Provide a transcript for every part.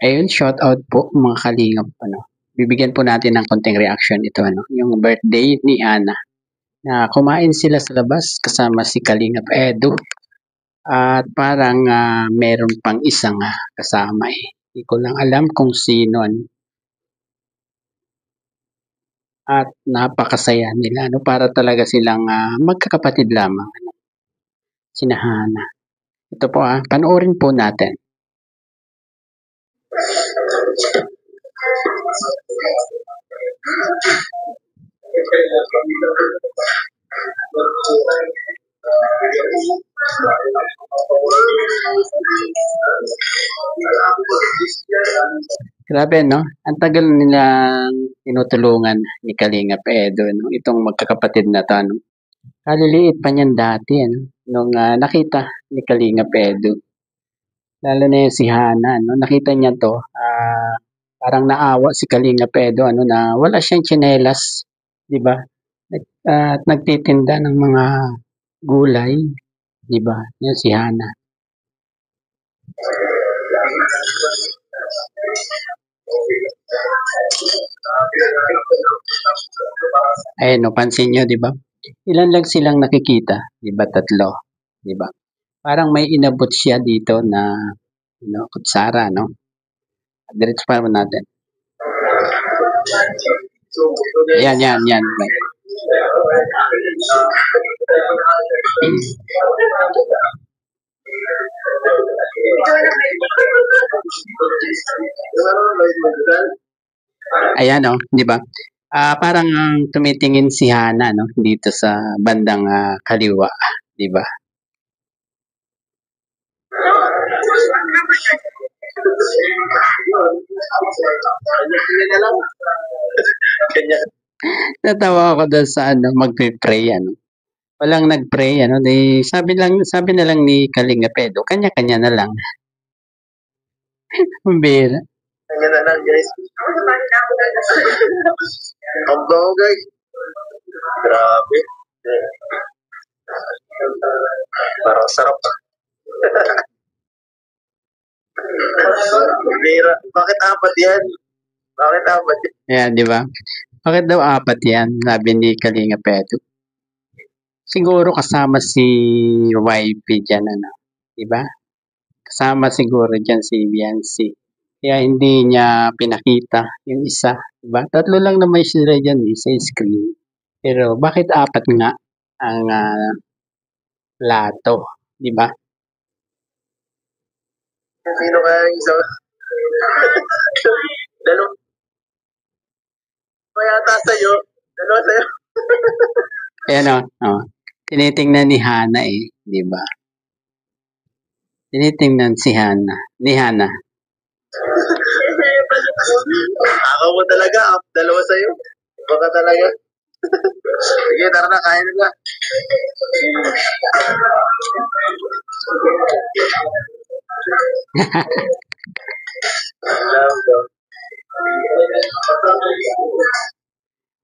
Ayun, shout out po mga kalingap, bibigyan po natin ng konting reaction ito, yung birthday ni Ana, na kumain sila sa labas kasama si Kalingap Edu at parang meron pang isang kasama eh. Hindi ko lang alam kung sino at napakasaya nila, para talaga silang magkakapatid lamang, sina Hana. Ito po panoorin po natin. Grabe, no? Ang tagal nilang tinutulungan ni Kalingap Edo, itong magkakapatid na to, Kaliliit pa niyan dati, nung nakita ni Kalingap Edo. Lalo na yung si Hana, nakita niya to, parang naawa si Kalingap Edo, na wala siyang tsinelas, di ba? At nagtitinda ng mga gulay, di ba? Yan si Hana. Ayun, no, pansin nyo, di ba? Ilan lang silang nakikita, di ba? Tatlo, di ba? Parang may inabot siya dito na kutsara, no? Diretso pa natin. Yan. Ayan, di ba? Parang tumitingin si Hana, dito sa bandang kaliwa, di ba? Natawa ako doon sa magpe-pray, Walang nag-pray, sabi na lang ni Kalingap Edo, kanya-kanya na lang. Pambira. Kanya na lang, guys. Ang bango, guys. Grabe. Parang sarap. Pambira. Bakit apat yan? Ayan, di ba? Bakit daw apat yan? Sabi ni Kalingap Edo. Siguro kasama si YP dyan, di ba? Kasama siguro dyan si Biancy. Kaya hindi niya pinakita yung isa, diba? Tatlo lang naman sila dyan sa screen. Pero bakit apat nga ang plato, diba? Sino kaya yung isa? Dalawa. Kaya sa'yo. Dalawa sa'yo. Ayan tinitingnan ni Hana diba? Tinitingnan ni Hana. Ako mo talaga, dalawa sa'yo. Baka talaga. Sige, tara na, kain na.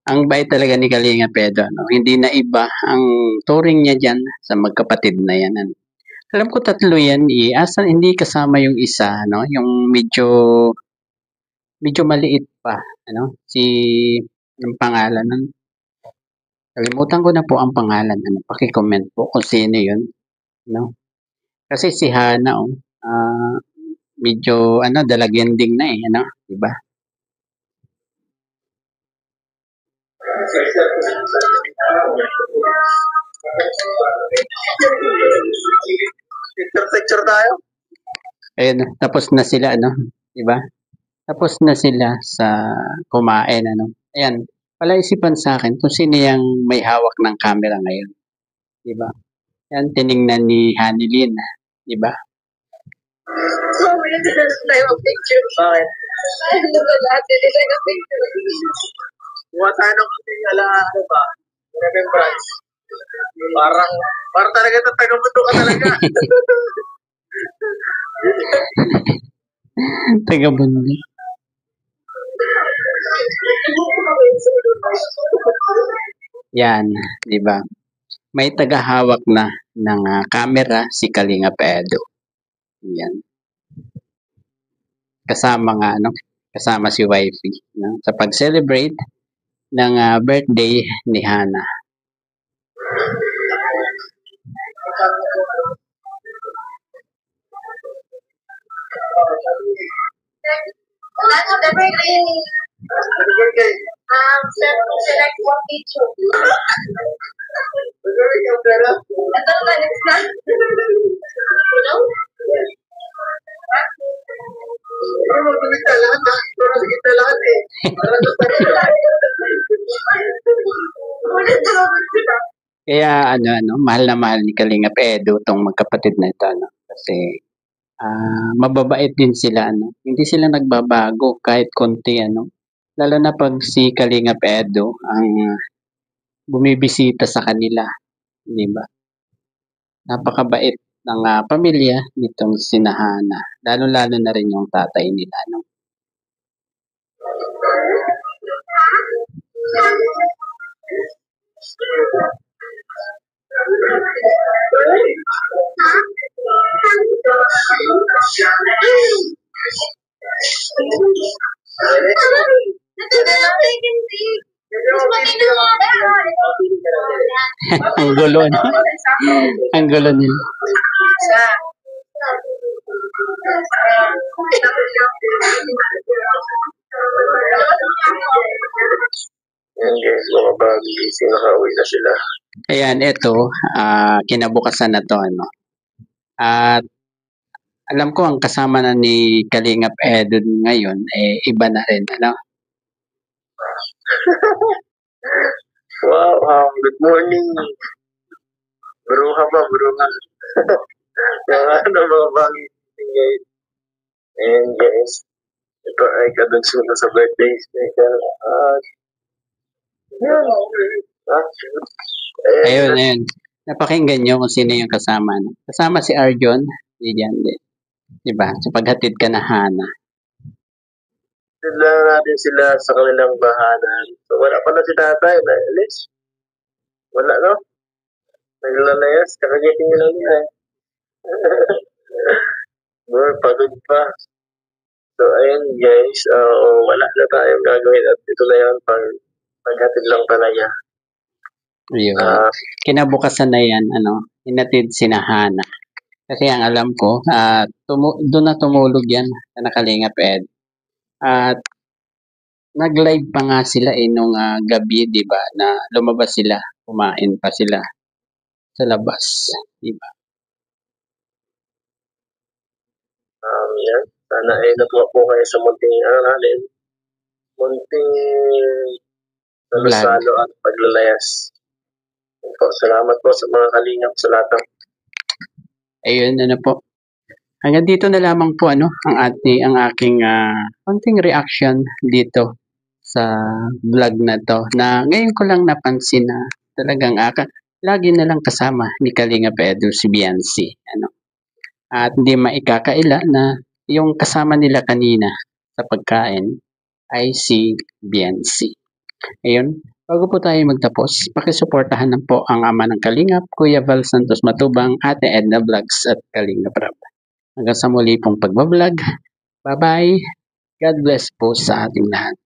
Ang bait talaga ni Kalingap Edo, Hindi na iba ang turing niya dyan sa magkapatid na yan, Alam ko tatlo yan hindi kasama yung isa, Yung medyo maliit pa, Si, anong pangalan nun? Kalimutan ko na po ang pangalan, paki-comment po kung sino yun, Kasi si Hana, medyo, dalagending na diba? Picture tayo. Ayun, tapos na sila, diba? Tapos na sila sa kumain, Ayan, palaisipan sa akin kung sino yung may hawak ng camera ngayon. Diba? Yan, tiningnan ni Hanilin. Diba? Tayo mag-picture. Bakit? Ano ba lahat nila ng picture? Buwa tayo ng kunting ba? Remembrance. Parang talaga ito, taga-mundo ka talaga. Taga-mundo. Yan, di ba? May tagahawak na ng camera si Kalingap Edo. Yan. kasama si wifey, no? Sa pag-celebrate ng birthday ni Hana. That's the birthday. Happy birthday. Select one picture. Magaling yung pera. Ito na, next na. You know? Pero magaling ka lahat. Pero sige ka lahat eh. Kaya mahal na mahal ni Kalingap Edu tong magkapatid na ito, ano? Kasi mababait din sila, ano? Hindi sila nagbabago kahit konti, ano? Lalo na pag si Kalingap Edu ang bumibisita sa kanila, di ba? Napakabait ng pamilya nitong sinahana. Lalo-lalo na rin yung tatay nila, no? Ang gulo, no? Ang gulo nila. Yan guys, mga bagay, nakauwi na sila. Ayan, ito, kinabukasan na to, ano. At alam ko ang kasama na ni Kalingap Edu ngayon, iba na rin, ano. Wow, good morning. Bruha ba, bruha. Yung mga bagay guys. And guys, ito ay kadagsunan sa birthday special. Ayun. Napakinggan nyo kung sino yung kasama. No? Kasama si Arjon, diyan din. Diba? Sa paghatid ka na Hana. Sila natin sila sa kanilang bahanan. So, wala pala si tatay na alis. Wala, no? Naglalayas, kakagiting nila niya. More pagod pa. So, ayun guys, wala na tayong gagawin at ito na yan paghatid lang talaga. Ayun. Kinabukasan na yan, hinatid si Hana. Kasi ang alam ko, doon na tumulog yan sa Nakalingap Ed. At nag-live pa nga sila nung gabi, di ba, na lumabas sila, kumain pa sila sa labas, di ba? Yan. Sana ay natuwa po kayo sa munting salo at paglalayas. Salamat po sa mga kalingap sa lahat. Ayun, po. Hanggang dito na lamang po ang aking konting reaction dito sa vlog na to, na ngayon ko lang napansin na talagang lagi na lang kasama ni Kalingap Edu si Biancy, at hindi maikakaila na yung kasama nila kanina sa pagkain ay si Biancy. Ayun, bago po tayo magtapos, pakisuportahan na po ang ama ng Kalingap, Kuya Val Santos Matubang, Ate Edna Vlogs at Kalingap Rab. Hanggang sa muli pong pagbablog. Bye-bye. God bless po sa ating lahat.